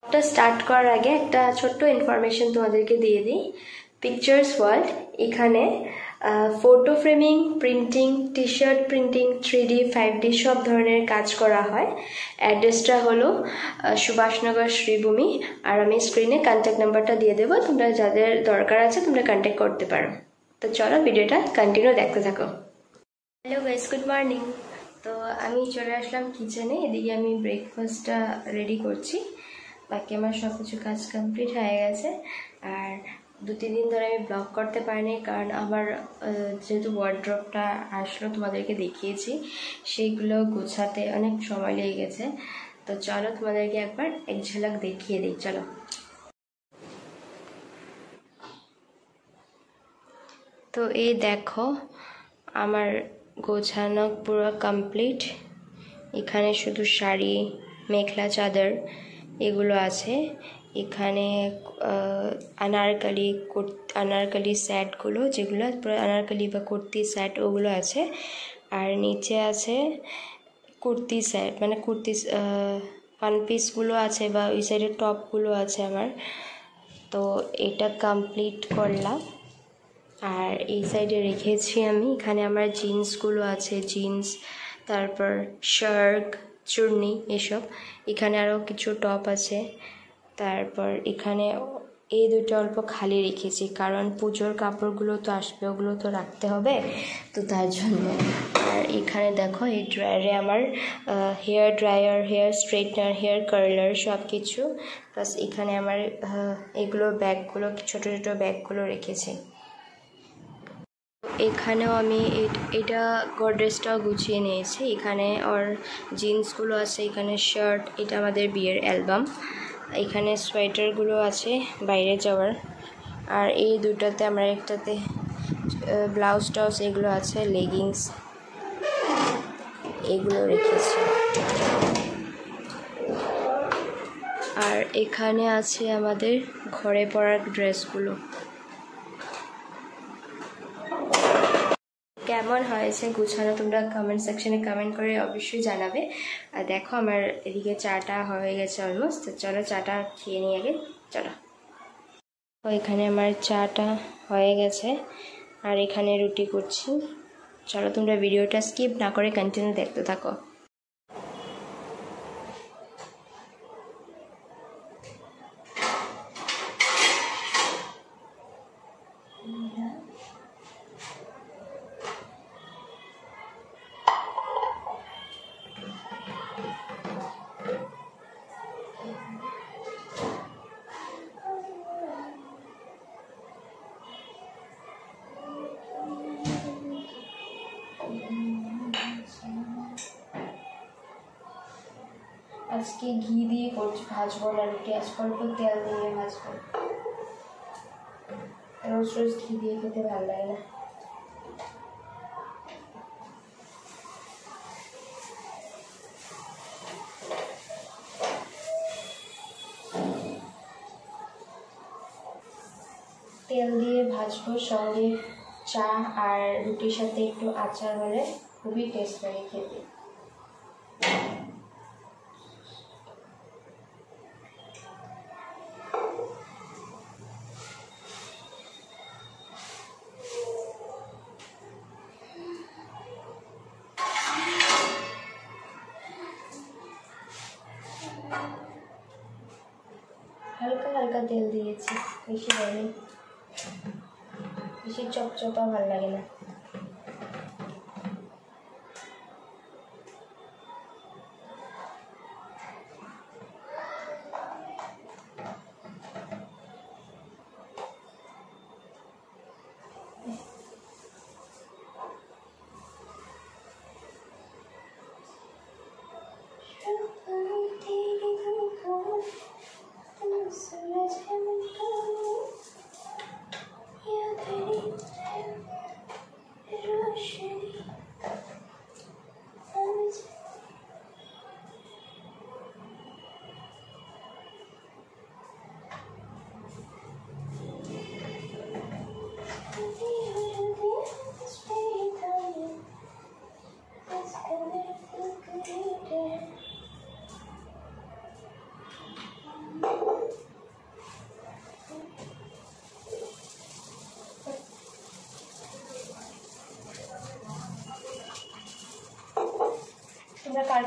ব্লগটা স্টার্ট করার আগে একটা ছোট্ট ইনফরমেশন তোমাদেরকে দিয়ে দিই। পিকচার্স ওয়ার্ল্ড এখানে photo framing, printing, T shirt printing, 3D 5D সব ধরনের কাজ করা হয়। অ্যাড্রেসটা হলো সুভাষনগর শ্রীভূমি, আর আমি স্ক্রিনে কন্ট্যাক্ট নাম্বারটা দিয়ে দেবো, তোমরা যাদের দরকার আছে তোমরা কন্ট্যাক্ট করতে পারো। তো চলো ভিডিওটা কন্টিনিউ দেখতে থাকো। Hello guys, good morning. তো আমি চলে আসলাম কিচেনে, এদিকে আমি ব্রেকফাস্টটা রেডি করছি। বাকি আমার সব কিছু কাজ কমপ্লিট হয়ে গেছে। আর 2-3 দিন ধরে আমি ব্লগ করতে পারিনি, কারণ আমার যেহেতু ওয়ার্ড্রপটা আসলো তোমাদেরকে দেখিয়েছি, সেইগুলো গোছাতে অনেক সময় লেগে গেছে। তো চলো তোমাদেরকে একবার এক ঝলক দেখিয়ে দিই। চলো। তো এই দেখো আমার গোছানো পুরো কমপ্লিট। এখানে শুধু শাড়ি, মেখলা চাদর এগুলো আছে। এখানে আনারকলি সেটগুলো, যেগুলো পুরো আনারকলি বা কুর্তি সেট, ওগুলো আছে। আর নিচে আছে কুর্তি সেট, মানে কুর্তি ওয়ান পিসগুলো আছে, বা ওই সাইডে টপগুলো আছে আমার। তো এটা কমপ্লিট করলাম। আর এই সাইডে রেখেছি আমি, এখানে আমার জিন্সগুলো আছে, জিন্স, তারপর শার্ট, চুর্নি এসব। এখানে আরও কিছু টপ আছে। তারপর এখানে এই দুটো অল্প খালি রেখেছি, কারণ পুজোর কাপড়গুলো তো আসবে, ওগুলো তো রাখতে হবে, তো তার জন্য। আর এখানে দেখো এই ড্রায়ারে আমার hair dryer, hair straightener, hair curler সব কিছু। প্লাস এখানে আমার এগুলো ব্যাগগুলো, ছোটো ছোটো ব্যাগগুলো রেখেছি। এখানেও আমি এটা গডরেজটাও গুছিয়ে নিয়েছি। এখানে ওর জিন্সগুলো আছে, এখানে শার্ট, এটা আমাদের বিয়ের অ্যালবাম, এখানে সোয়েটারগুলো আছে বাইরে যাওয়ার। আর এই দুটাতে আমরা একটাতে ব্লাউজ টাউজ এগুলো আছে, লেগিংস এগুলো রেখেছি। আর এখানে আছে আমাদের ঘরে পরার ড্রেসগুলো। কেমন হয়েছে গুছানো তোমরা কমেন্ট সেকশনে কমেন্ট করে অবশ্যই জানাবে। আর দেখো আমার এদিকে চাটা হয়ে গেছে অলমোস্ট। তো চলো চাটা খেয়ে নিই আগে। চলো। তো এখানে আমার চাটা হয়ে গেছে, আর এখানে রুটি করছি। চলো তোমরা ভিডিওটা স্কিপ না করে কন্টিনিউ দেখতে থাকো। আজকে ঘি দিয়ে করছি, ভাজবো না রুটি, আজকে অল্প তেল দিয়ে ভাজবো। রোজ রোজ ঘি দিয়ে খেতে ভালো লাগে না। তেল দিয়ে ভাজবো, সঙ্গে চা আর রুটির সাথে একটু আচার হলে খুবই টেস্ট লাগে খেতে। হালকা হালকা তেল দিয়েছি, বেশি দেয়নি, বেশি চপচপা ভালো লাগে না।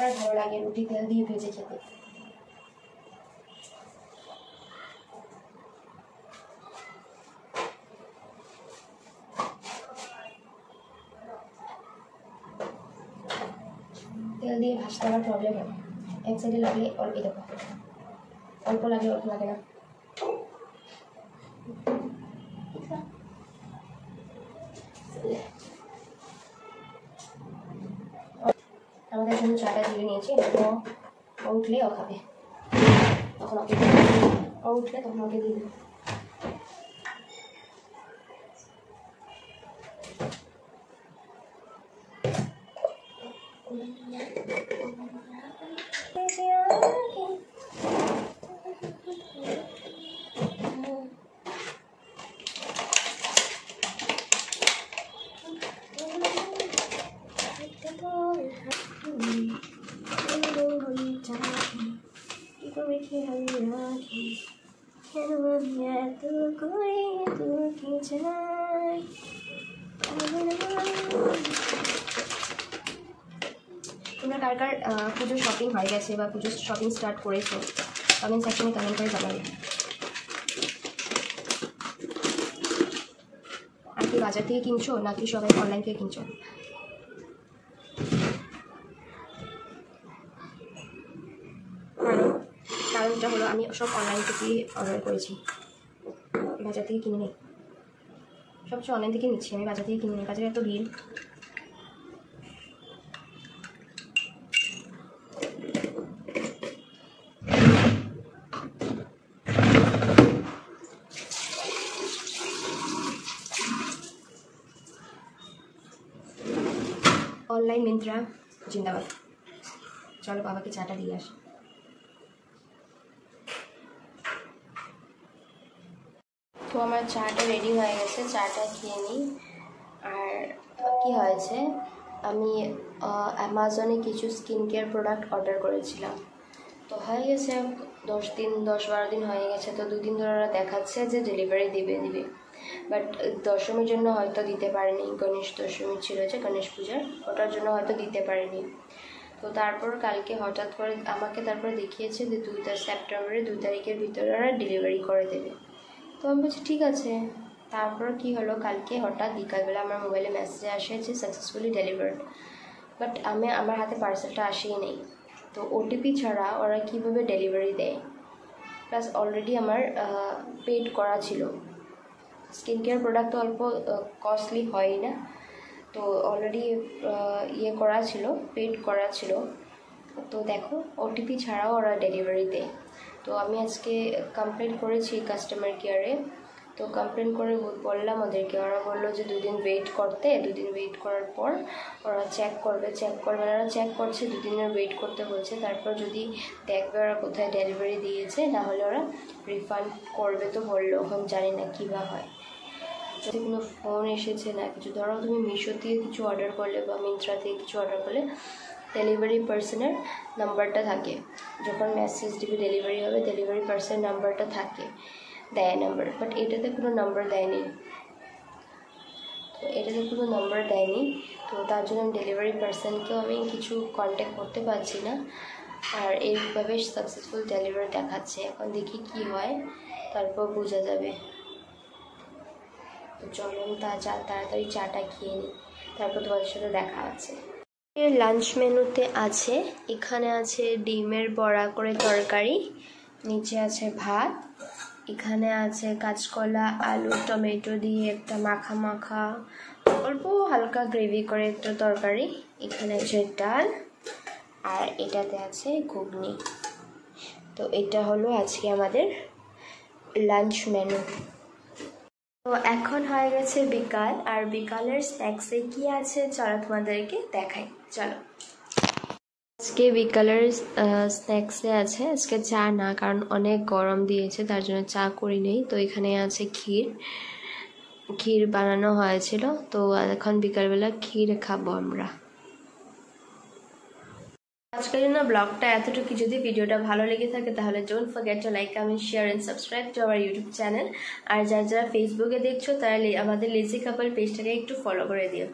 কার ভালো লাগে রুটি তেল দিয়ে ভেজে খেতে। তেল দিয়ে ভাজতে আমার প্রবলেম হয়, এক সাইডে লাগলে অল্প দেখো অল্প লাগে অল্প লাগে না। আমাদের জন্য চাটা দিয়ে নিয়েছি, ও উঠলে ও খাবে, তখন ওকে ও উঠলে তখন ওকে দিয়ে দেবো। তোমরা কার কার পুজোর শপিং হয়ে গেছে বা পুজোর শপিং স্টার্ট করেছো কমেন্ট সেকশনে কমেন্ট করে জানাবে। আর কি বাজার থেকে কিনছো নাকি সবাই অনলাইন থেকে কিনছো? কারণটা হলো আমি সব অনলাইন থেকেই অর্ডার করেছি, বাজার থেকে কিনে নিই, সবচেয়ে অনলাইন থেকে নিচ্ছি আমি, বাজার থেকে কিনে নিই, বাজারে এত ভিড়। অনলাইন মিন্ত্রা জিন্দাবাদ। চলো বাবাকে চাটা দিয়ে আসি। তো আমার চাটা রেডি হয়ে গেছে, চাটা খেয়ে নিই। আর কি হয়েছে, আমি অ্যামাজনে কিছু স্কিন কেয়ার প্রোডাক্ট অর্ডার করেছিলাম, তো হয়ে গেছে 10-12 দিন হয়ে গেছে। তো 2 দিন ধরে ওরা দেখাচ্ছে যে ডেলিভারি দিবে, বাট দশমীর জন্য হয়তো দিতে পারেনি, গণেশ দশমী ছিল যে গণেশ পূজার, ওটার জন্য হয়তো দিতে পারেনি। তো তারপর কালকে হঠাৎ করে আমাকে তারপরে দেখিয়েছে যে 2 সেপ্টেম্বরের 2 তারিখের ভিতরে ওরা ডেলিভারি করে দেবে। তো আমি বলছি ঠিক আছে। তারপর কি হলো, কালকে হঠাৎ বিকালবেলা আমার মোবাইলে মেসেজ আসে যে সাকসেসফুলি ডেলিভার্ড, বাট আমার হাতে পার্সেলটা আসেই নেই। তো ওটিপি ছাড়া ওরা কীভাবে ডেলিভারি দেয়, প্লাস অলরেডি আমার পেড করা ছিল। স্কিন কেয়ার প্রোডাক্ট তো অল্প কস্টলি হয়ই না, তো অলরেডি করা ছিল, পেড করা ছিল। তো দেখো ওটিপি ছাড়াও ওরা ডেলিভারি দেয়। তো আমি আজকে কমপ্লেন করেছি কাস্টমার কেয়ারে, তো কমপ্লেন করে বললাম ওদেরকে, ওরা বললো যে 2 দিন ওয়েট করতে, 2 দিন ওয়েট করার পর ওরা চেক করবে, ওরা চেক করছে, 2 দিনের ওয়েট করতে বলছে। তারপর যদি দেখবে ওরা কোথায় ডেলিভারি দিয়েছে, তাহলে ওরা রিফান্ড করবে তো বললো, এখন জানি না কী বা হয়। যদি কোনো ফোন এসেছে না কিছু, ধরো তুমি মিশো থেকে কিছু অর্ডার করলে বা মিন্ত্রা থেকে কিছু অর্ডার করলে ডেলিভারি পার্সনের নাম্বারটা থাকে, যখন মেসেজ দিবে ডেলিভারি হবে ডেলিভারি পার্সনের নাম্বারটা থাকে, দেয় নাম্বার, বাট এটাতে কোনো নাম্বার দেয়নি। তো তার জন্য ডেলিভারি পার্সনকেও আমি কিছু কন্ট্যাক্ট করতে পারছি না, আর এইভাবে সাকসেসফুল ডেলিভারি দেখাচ্ছে। এখন দেখি কি হয়, তারপর বোঝা যাবে। তো চলো তাড়াতাড়ি চাটা খেয়ে নিই, তারপর তোমাদের সাথে দেখা আছে। লাঞ্চ মেনুতে আছে, এখানে আছে ডিমের বড়া করে তরকারি, নিচে আছে ভাত, এখানে আছে কাঁচকলা আলু টমেটো দিয়ে একটা মাখা অল্প হালকা গ্রেভি করে একটা তরকারি, এখানে আছে ডাল, আর এটাতে আছে ঘুগনি। তো এটা হলো আজকে আমাদের লাঞ্চ মেনু। তো এখন হয়ে গেছে বিকাল, আর বিকালের স্ন্যাক্সে কি আছে চলো তোমাদেরকে দেখাই। চলো আজকে বিকালের স্ন্যাক্সে আছে, আজকে চা না, কারণ অনেক গরম দিয়েছে তার জন্য চা করি নেই। তো এখানে আছে ক্ষীর বানানো হয়েছিল, তো এখন বিকালবেলা ক্ষীর খাবো আমরা। আজকের জন্য ব্লগটা এতটুকু। যদি ভিডিওটা ভালো লেগে থাকে তাহলে don't forget to like comment share and subscribe to our YouTube channel. আর যারা ফেসবুকে দেখছো তারা আমাদের লেজি কাপল পেজটাকে একটু ফলো করে দিও।